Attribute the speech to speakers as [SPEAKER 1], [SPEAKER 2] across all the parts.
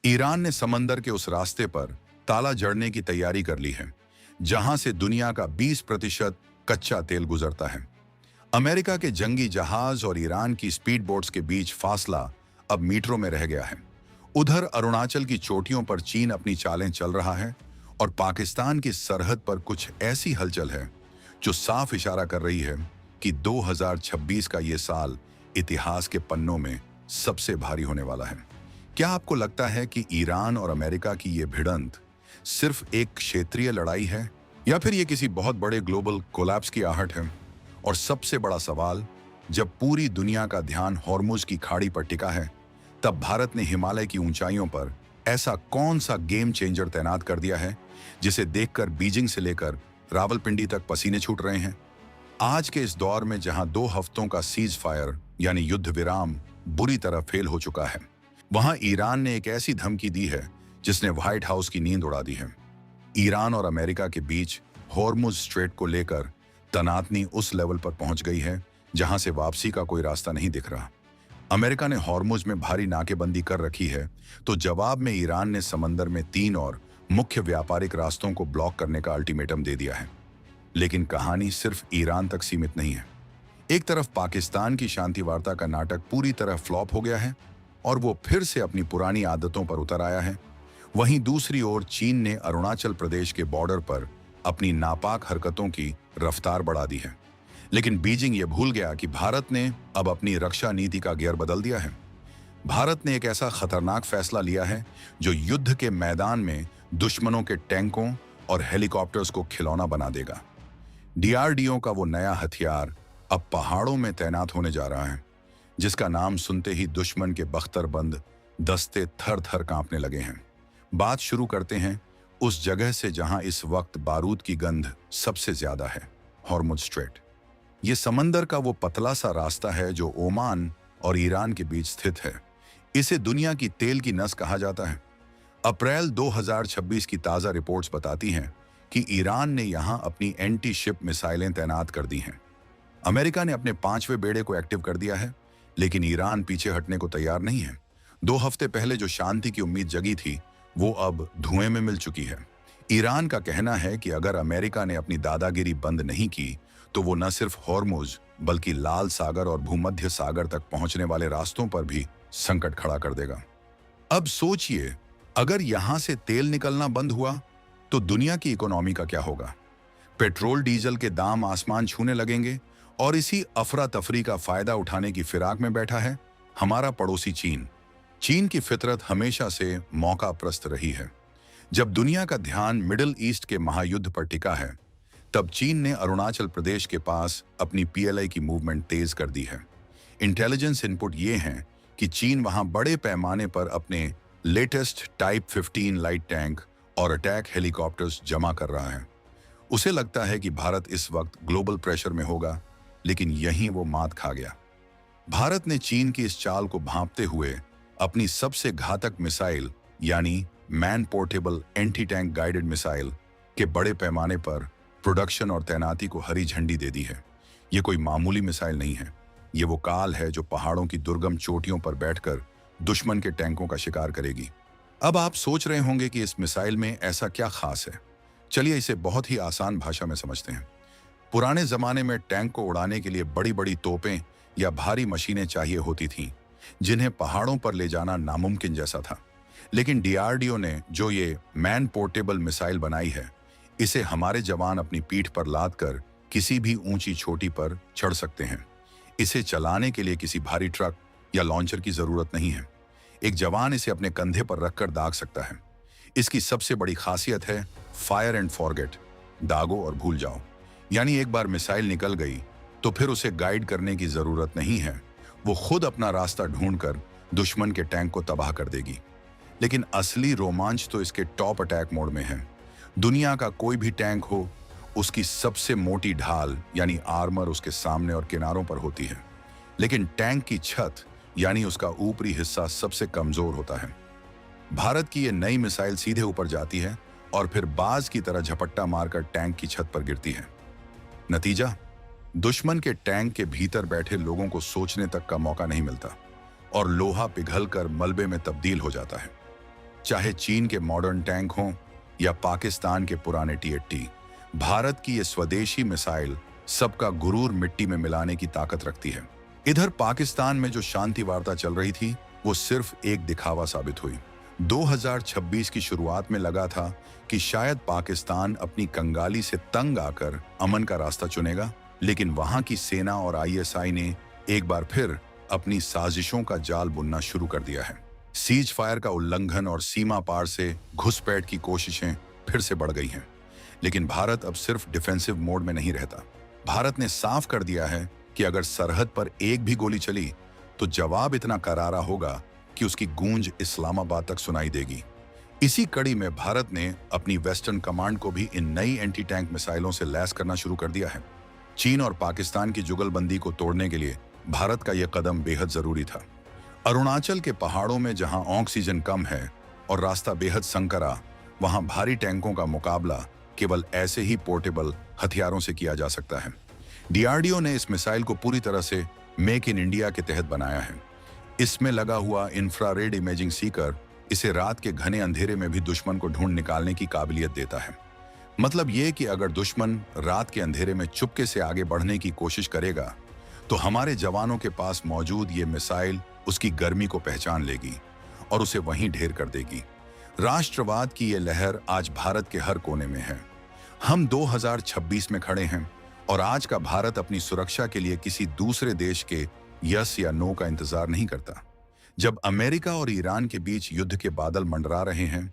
[SPEAKER 1] Iran ने समंदर के उस रास्ते पर ताला जड़ने की तैयारी कर ली है जहां से दुनिया का 20% कच्चा तेल गुजरता है। अमेरिका के जंगी जहाज और ईरान की स्पीड बोट्स के बीच फासला अब मीटरों में रह गया है। उधर अरुणाचल की चोटियों पर चीन अपनी चालें चल रहा है और पाकिस्तान की सरहद पर कुछ ऐसी हलचल है जो साफ इशारा कर रही है कि 2026 का ये साल इतिहास के पन्नों में सबसे भारी होने वाला है। क्या आपको लगता है कि ईरान और अमेरिका की ये भिड़ंत सिर्फ एक क्षेत्रीय लड़ाई है या फिर ये किसी बहुत बड़े ग्लोबल कोलैप्स की आहट है? और सबसे बड़ा सवाल, जब पूरी दुनिया का ध्यान हॉर्मुज की खाड़ी पर टिका है, तब भारत ने हिमालय की ऊंचाइयों पर ऐसा कौन सा गेम चेंजर तैनात कर दिया है जिसे देखकर बीजिंग से लेकर रावलपिंडी तक पसीने छूट रहे हैं। आज के इस दौर में जहां 2 हफ्तों का सीज फायर यानी युद्ध विराम बुरी तरह फेल हो चुका है, वहां ईरान ने एक ऐसी धमकी दी है जिसने व्हाइट हाउस की नींद उड़ा दी है। ईरान और अमेरिका के बीच हॉर्मुज स्ट्रेट को लेकर तनातनी उस लेवल पर पहुंच गई है जहां से वापसी का कोई रास्ता नहीं दिख रहा। अमेरिका ने हॉर्मुज में भारी नाकेबंदी कर रखी है, तो जवाब में ईरान ने समंदर में 3 और मुख्य व्यापारिक रास्तों को ब्लॉक करने का अल्टीमेटम दे दिया है। लेकिन कहानी सिर्फ ईरान तक सीमित नहीं है। एक तरफ पाकिस्तान की शांति वार्ता का नाटक पूरी तरह फ्लॉप हो गया है और वो फिर से अपनी पुरानी आदतों पर उतर आया है। वहीं दूसरी ओर चीन ने अरुणाचल प्रदेश के बॉर्डर पर अपनी नापाक हरकतों की रफ्तार बढ़ा दी है। लेकिन बीजिंग ये भूल गया कि भारत ने अब अपनी रक्षा नीति का गियर बदल दिया है। भारत ने एक ऐसा खतरनाक फैसला लिया है जो युद्ध के मैदान में दुश्मनों के टैंकों और हेलीकॉप्टर्स को खिलौना बना देगा। डीआरडीओ का वो नया हथियार अब पहाड़ों में तैनात होने जा रहा है, जिसका नाम सुनते ही दुश्मन के बख्तरबंद दस्ते थर थर कांपने लगे हैं। बात शुरू करते हैं उस जगह से जहां इस वक्त बारूद की गंध सबसे ज्यादा है, हॉर्मुज स्ट्रेट। ये समंदर का वो पतला सा रास्ता है जो ओमान और ईरान के बीच स्थित है। इसे दुनिया की तेल की नस कहा जाता है। अप्रैल 2026 की ताजा रिपोर्ट्स बताती हैं कि ईरान ने यहां अपनी एंटी शिप मिसाइलें तैनात कर दी हैं। अमेरिका ने अपने 5वें बेड़े को एक्टिव कर दिया है, लेकिन ईरान पीछे हटने को तैयार नहीं है। 2 हफ्ते पहले जो शांति की उम्मीद जगी थी, वो अब धुएं में मिल चुकी है। ईरान का कहना है कि अगर अमेरिका ने अपनी दादागिरी बंद नहीं की तो वो न सिर्फ हॉर्मुज बल्कि लाल सागर और भूमध्य सागर तक पहुंचने वाले रास्तों पर भी संकट खड़ा कर देगा। अब सोचिए, अगर यहां से तेल निकलना बंद हुआ तो दुनिया की इकोनॉमी का क्या होगा? पेट्रोल डीजल के दाम आसमान छूने लगेंगे और इसी अफरा तफरी का फायदा उठाने की फिराक में बैठा है हमारा पड़ोसी चीन। चीन की फितरत हमेशा से मौका प्रस्त रही है। जब दुनिया का ध्यान मिडिल ईस्ट के महायुद्ध पर टिका है, तब चीन ने अरुणाचल प्रदेश के पास अपनी पीएलआई की मूवमेंट तेज कर दी है। इंटेलिजेंस इनपुट ये हैं कि चीन वहां बड़े पैमाने पर अपने लेटेस्ट टाइप 15 लाइट टैंक और अटैक हेलीकॉप्टर्स जमा कर रहा है। उसे लगता है कि भारत इस वक्त ग्लोबल प्रेशर में होगा, लेकिन यहीं वो मात खा गया। भारत ने चीन की इस चाल को भांपते हुए अपनी सबसे घातक मिसाइल यानी man portable anti tank guided missile के बड़े पैमाने पर प्रोडक्शन और तैनाती को हरी झंडी दे दी है। ये कोई मामूली मिसाइल नहीं है, ये वो काल है जो पहाड़ों की दुर्गम चोटियों पर बैठकर दुश्मन के टैंकों का शिकार करेगी। अब आप सोच रहे होंगे कि इस मिसाइल में ऐसा क्या खास है। चलिए इसे बहुत ही आसान भाषा में समझते हैं। पुराने जमाने में टैंक को उड़ाने के लिए बड़ी बड़ी तोपें या भारी मशीनें चाहिए होती थीं, जिन्हें पहाड़ों पर ले जाना नामुमकिन जैसा था। लेकिन डीआरडीओ ने जो ये मैन पोर्टेबल मिसाइल बनाई है, इसे हमारे जवान अपनी पीठ पर लाद कर किसी भी ऊंची चोटी पर चढ़ सकते हैं। इसे चलाने के लिए किसी भारी ट्रक या लॉन्चर की जरूरत नहीं है। एक जवान इसे अपने कंधे पर रखकर दाग सकता है। इसकी सबसे बड़ी खासियत है फायर एंड फॉरगेट, दागो और भूल जाओ। यानी एक बार मिसाइल निकल गई तो फिर उसे गाइड करने की जरूरत नहीं है, वो खुद अपना रास्ता ढूंढकर दुश्मन के टैंक को तबाह कर देगी। लेकिन असली रोमांच तो इसके टॉप अटैक मोड में है। दुनिया का कोई भी टैंक हो, उसकी सबसे मोटी ढाल यानी आर्मर उसके सामने और किनारों पर होती है, लेकिन टैंक की छत यानी उसका ऊपरी हिस्सा सबसे कमजोर होता है। भारत की ये नई मिसाइल सीधे ऊपर जाती है और फिर बाज की तरह झपट्टा मारकर टैंक की छत पर गिरती है। नतीजा, दुश्मन के टैंक के भीतर बैठे लोगों को सोचने तक का मौका नहीं मिलता और लोहा पिघलकर मलबे में तब्दील हो जाता है। चाहे चीन के मॉडर्न टैंक हों या पाकिस्तान के पुराने T-80, भारत की ये स्वदेशी मिसाइल सबका गुरूर मिट्टी में मिलाने की ताकत रखती है। इधर पाकिस्तान में जो शांति वार्ता चल रही थी वो सिर्फ एक दिखावा साबित हुई। 2026 की शुरुआत में लगा था कि शायद पाकिस्तान अपनी कंगाली से तंग आकर अमन का रास्ता चुनेगा, लेकिन वहां की सेना और ISI ने एक बार फिर अपनी साजिशों का जाल बुनना शुरू कर दिया है। सीज फायर का उल्लंघन और सीमा पार से घुसपैठ की कोशिशें फिर से बढ़ गई हैं। लेकिन भारत अब सिर्फ डिफेंसिव मोड में नहीं रहता। भारत ने साफ कर दिया है कि अगर सरहद पर एक भी गोली चली तो जवाब इतना करारा होगा कि उसकी गूंज इस्लामाबाद तक सुनाई देगी। इसी कड़ी में भारत ने अपनी वेस्टर्न कमांड को भी इन नई एंटी टैंक मिसाइलों से लैस करना शुरू कर दिया है। चीन और पाकिस्तान की जुगलबंदी को तोड़ने के लिए भारत का यह कदम बेहद जरूरी था। अरुणाचल के पहाड़ों में जहां ऑक्सीजन कम है और रास्ता बेहद संकरा, वहां भारी टैंकों का मुकाबला केवल ऐसे ही पोर्टेबल हथियारों से किया जा सकता है। DRDO ने इस मिसाइल को पूरी तरह से मेक इन इंडिया के तहत बनाया है। इसमें लगा हुआ इंफ्रारेड इमेजिंग सीकर इसे रात के घने अंधेरे में भी दुश्मन को ढूंढ निकालने की काबिलियत देता है। मतलब ये कि अगर दुश्मन रात के अंधेरे में चुपके से आगे बढ़ने की कोशिश करेगा तो हमारे जवानों के पास मौजूद ये मिसाइल उसकी गर्मी को पहचान लेगी और उसे वहीं ढेर कर देगी। राष्ट्रवाद की ये लहर आज भारत के हर कोने में है। हम 2026 में खड़े हैं और आज का भारत अपनी सुरक्षा के लिए किसी दूसरे देश के यस या नो का इंतजार नहीं करता। जब अमेरिका और ईरान के बीच युद्ध के बादल मंडरा रहे हैं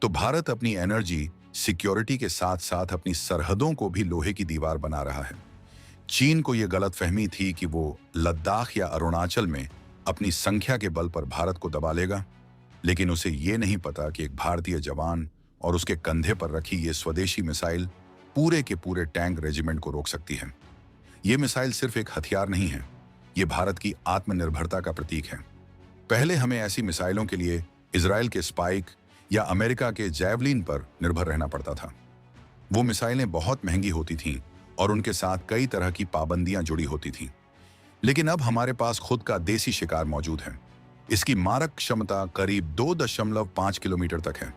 [SPEAKER 1] तो भारत अपनी एनर्जी सिक्योरिटी के साथ साथ अपनी सरहदों को भी लोहे की दीवार बना रहा है। चीन को यह गलतफहमी थी कि वो लद्दाख या अरुणाचल में अपनी संख्या के बल पर भारत को दबा लेगा, लेकिन उसे ये नहीं पता कि एक भारतीय जवान और उसके कंधे पर रखी ये स्वदेशी मिसाइल पूरे के पूरे टैंक रेजिमेंट को रोक सकती है। ये मिसाइल सिर्फ एक हथियार नहीं है, ये भारत की आत्मनिर्भरता का प्रतीक है। पहले हमें ऐसी मिसाइलों के लिए इजराइल के स्पाइक या अमेरिका के जैवलिन पर निर्भर रहना पड़ता था। वो मिसाइलें बहुत महंगी होती थीं और उनके साथ कई तरह की पाबंदियां जुड़ी होती थीं। लेकिन अब हमारे पास खुद का देसी शिकार मौजूद है। इसकी मारक क्षमता करीब 2.5 किलोमीटर तक है।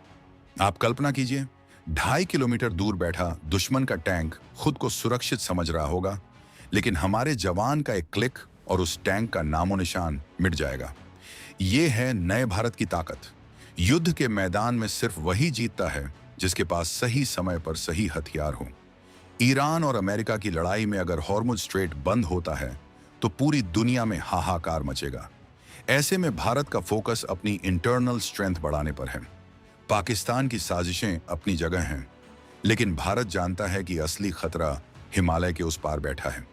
[SPEAKER 1] आप कल्पना कीजिए, 2.5 किलोमीटर दूर बैठा दुश्मन का टैंक खुद को सुरक्षित समझ रहा होगा, लेकिन हमारे जवान का एक क्लिक और उस टैंक का नामो निशान मिट जाएगा। ये है नए भारत की ताकत। युद्ध के मैदान में सिर्फ वही जीतता है जिसके पास सही समय पर सही हथियार हो। ईरान और अमेरिका की लड़ाई में अगर हॉर्मुज स्ट्रेट बंद होता है तो पूरी दुनिया में हाहाकार मचेगा। ऐसे में भारत का फोकस अपनी इंटरनल स्ट्रेंथ बढ़ाने पर है। पाकिस्तान की साजिशें अपनी जगह हैं, लेकिन भारत जानता है कि असली खतरा हिमालय के उस पार बैठा है।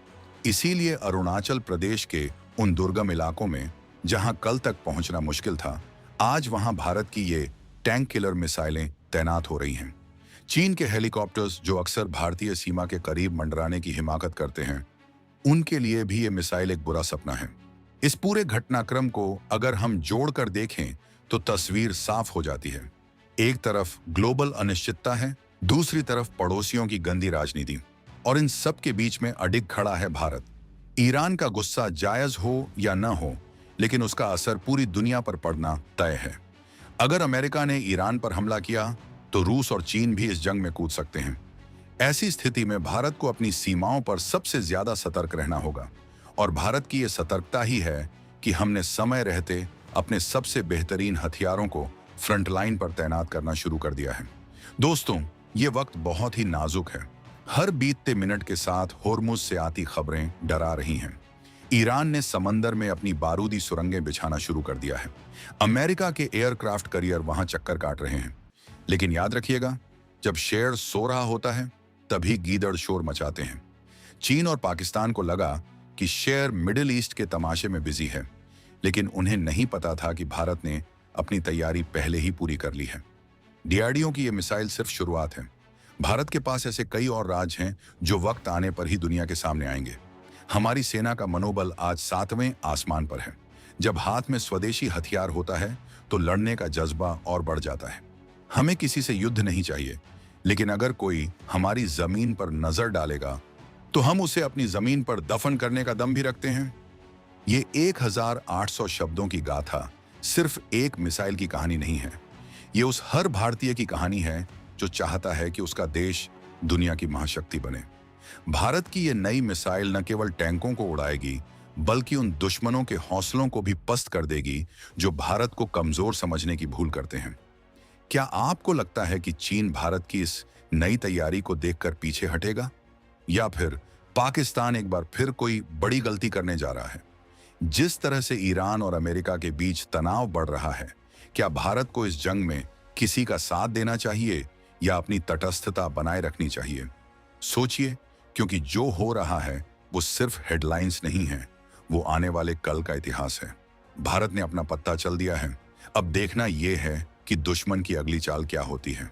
[SPEAKER 1] इसीलिए अरुणाचल प्रदेश के उन दुर्गम इलाकों में जहां कल तक पहुंचना मुश्किल था, आज वहां भारत की ये टैंक किलर मिसाइलें तैनात हो रही हैं। चीन के हेलीकॉप्टर्स जो अक्सर भारतीय सीमा के करीब मंडराने की हिमाकत करते हैं, उनके लिए भी ये मिसाइल एक बुरा सपना है। इस पूरे घटनाक्रम को अगर हम जोड़कर देखें तो तस्वीर साफ हो जाती है। एक तरफ ग्लोबल अनिश्चितता है, दूसरी तरफ पड़ोसियों की गंदी राजनीति, और इन सब के बीच में अडिग खड़ा है भारत। ईरान का गुस्सा जायज हो या न हो, लेकिन उसका असर पूरी दुनिया पर पड़ना तय है। अगर अमेरिका ने ईरान पर हमला किया तो रूस और चीन भी इस जंग में कूद सकते हैं। ऐसी स्थिति में भारत को अपनी सीमाओं पर सबसे ज्यादा सतर्क रहना होगा, और भारत की यह सतर्कता ही है कि हमने समय रहते अपने सबसे बेहतरीन हथियारों को फ्रंटलाइन पर तैनात करना शुरू कर दिया है। दोस्तों, ये वक्त बहुत ही नाजुक है। हर बीतते मिनट के साथ होर्मुज से आती खबरें डरा रही हैं। ईरान ने समंदर में अपनी बारूदी सुरंगें बिछाना शुरू कर दिया है। अमेरिका के एयरक्राफ्ट करियर वहां चक्कर काट रहे हैं। लेकिन याद रखिएगा, जब शेर सो रहा होता है तभी गीदड़ शोर मचाते हैं। चीन और पाकिस्तान को लगा कि शेर मिडिल ईस्ट के तमाशे में बिजी है, लेकिन उन्हें नहीं पता था कि भारत ने अपनी तैयारी पहले ही पूरी कर ली है। DRDO की यह मिसाइल सिर्फ शुरुआत है। भारत के पास ऐसे कई और राज हैं जो वक्त आने पर ही दुनिया के सामने आएंगे। हमारी सेना का मनोबल आज 7वें आसमान पर है। जब हाथ में स्वदेशी हथियार होता है तो लड़ने का जज्बा और बढ़ जाता है। हमें किसी से युद्ध नहीं चाहिए, लेकिन अगर कोई हमारी जमीन पर नजर डालेगा तो हम उसे अपनी जमीन पर दफन करने का दम भी रखते हैं। ये 1800 शब्दों की गाथा सिर्फ एक मिसाइल की कहानी नहीं है। ये उस हर भारतीय की कहानी है जो चाहता है कि उसका देश दुनिया की महाशक्ति बने। भारत की ये नई मिसाइल न केवल टैंकों को उड़ाएगी, बल्कि उन दुश्मनों के हौसलों को भी पस्त कर देगी जो भारत को कमजोर समझने की भूल करते हैं। क्या आपको लगता है कि चीन भारत की इस नई तैयारी को देखकर पीछे हटेगा, या फिर पाकिस्तान एक बार फिर कोई बड़ी गलती करने जा रहा है? जिस तरह से ईरान और अमेरिका के बीच तनाव बढ़ रहा है, क्या भारत को इस जंग में किसी का साथ देना चाहिए या अपनी तटस्थता बनाए रखनी चाहिए? सोचिए, क्योंकि जो हो रहा है वो सिर्फ हेडलाइंस नहीं है, वो आने वाले कल का इतिहास है। भारत ने अपना पत्ता चल दिया है। अब देखना यह है कि दुश्मन की अगली चाल क्या होती है।